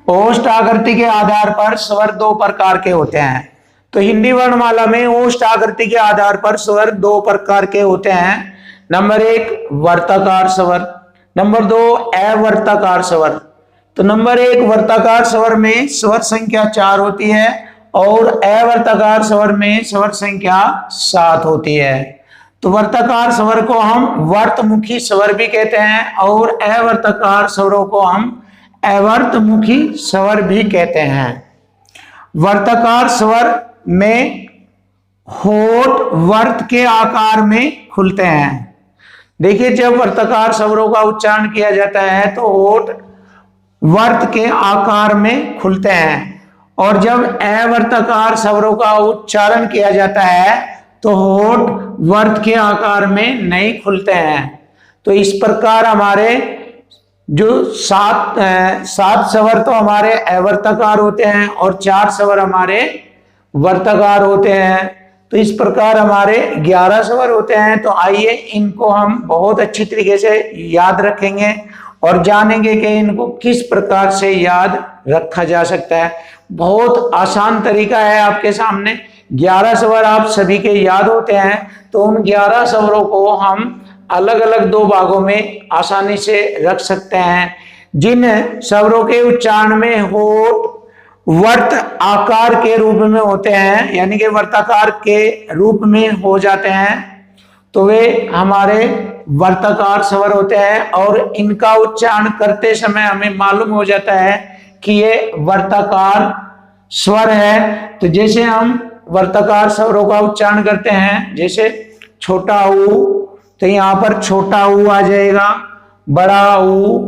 ओष्ठ आकृति के आधार पर स्वर दो प्रकार के होते हैं। तो हिंदी वर्णमाला में ओष्ठ आकृति के आधार पर स्वर दो प्रकार के होते हैं। नंबर 1 वर्ताकार स्वर, नंबर 2 अवर्ताकार स्वर। तो नंबर 1 वर्ताकार स्वर में स्वर संख्या 4 होती है और अवर्ताकार स्वर में स्वर संख्या 7 होती है। तो वर्ताकार स्वर को हम वर्तमुखी स्वर भी कहते हैं और अवर्ताकार स्वरों को हम अवर्तमुखी स्वर भी कहते हैं। वर्ताकार स्वर में होठ वर्त के आकार में खुलते हैं। देखिए, जब वर्ताकार स्वरों का उच्चारण किया जाता है तो होठ वर्त के आकार में खुलते हैं और जब अवर्ताकार स्वरों का उच्चारण किया जाता है तो होठ वर्त के आकार में नहीं खुलते हैं। तो इस प्रकार हमारे जो सात स्वर तो हमारे अवर्ताकार होते हैं और 4 स्वर हमारे वर्ताकार होते हैं। तो इस प्रकार हमारे 11 स्वर होते हैं। तो आइए इनको हम बहुत अच्छी तरीके से याद रखेंगे और जानेंगे कि इनको किस प्रकार से याद रखा जा सकता है। बहुत आसान तरीका है आपके सामने। 11 स्वर आप सभी के याद होते हैं, तो उन 11 स्वरों को हम अलग अलग 2 भागों में आसानी से रख सकते हैं। जिन स्वरों के उच्चारण में होठ वर्त आकार के रूप में होते हैं, यानी कि वर्ताकार के रूप में हो जाते हैं, तो वे हमारे वर्ताकार स्वर होते हैं और इनका उच्चारण करते समय हमें मालूम हो जाता है कि ये वर्ताकार स्वर है। तो जैसे हम वर्ताकार स्वरों का उच्चारण करते हैं, जैसे छोटा ऊ, तो यहाँ पर छोटा ऊ आ जाएगा, बड़ा ऊ,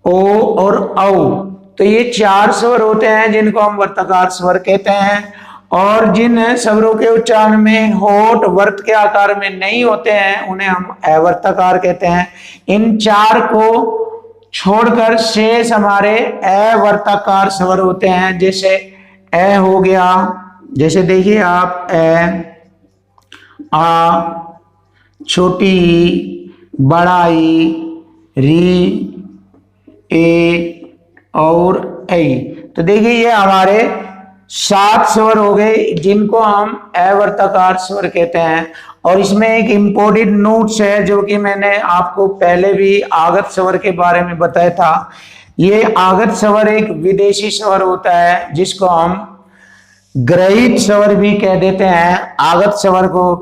ओ और औ। तो ये 4 स्वर होते हैं जिनको हम वर्ताकार स्वर कहते हैं। और जिन स्वरों के उच्चारण में होठ वर्त के आकार में नहीं होते हैं उन्हें हम अवर्ताकार कहते हैं। इन 4 को छोड़कर शेष हमारे अवर्ताकार स्वर होते हैं। जैसे ए हो गया, जैसे देखिए आप ए, आ, छोटी ई, बड़ा ई, री, ए और ऐ। तो देखिए ये हमारे 7 स्वर हो गए जिनको हम अवर्ताकार स्वर कहते हैं। और इसमें एक इम्पोर्टेंट नोट्स है जो कि मैंने आपको पहले भी आगत स्वर के बारे में बताया था। ये आगत स्वर एक विदेशी स्वर होता है जिसको हम ग्रहित स्वर भी कह देते हैं आगत स्वर को,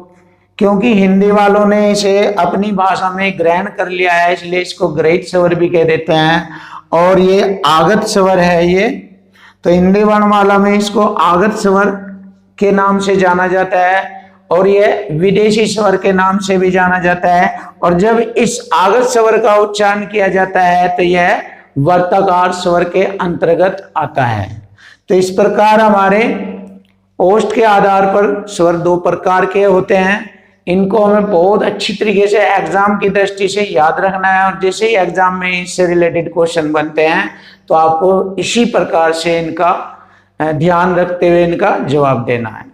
क्योंकि हिंदी वालों ने इसे अपनी भाषा में ग्रहण कर लिया है, इसलिए इसको ग्रहित स्वर भी कह देते हैं। और ये आगत स्वर है ये, तो हिंदी वर्णमाला में इसको आगत स्वर के नाम से जाना जाता है और ये विदेशी स्वर के नाम से भी जाना जाता है। और जब इस आगत स्वर का उच्चारण किया जाता है तो यह वर्ताकार स्वर के अंतर्गत आता है। तो इस प्रकार हमारे ओष्ठ के आधार पर स्वर 2 प्रकार के होते हैं। इनको हमें बहुत अच्छी तरीके से एग्जाम की दृष्टि से याद रखना है और जैसे ही एग्जाम में इससे रिलेटेड क्वेश्चन बनते हैं तो आपको इसी प्रकार से इनका ध्यान रखते हुए इनका जवाब देना है।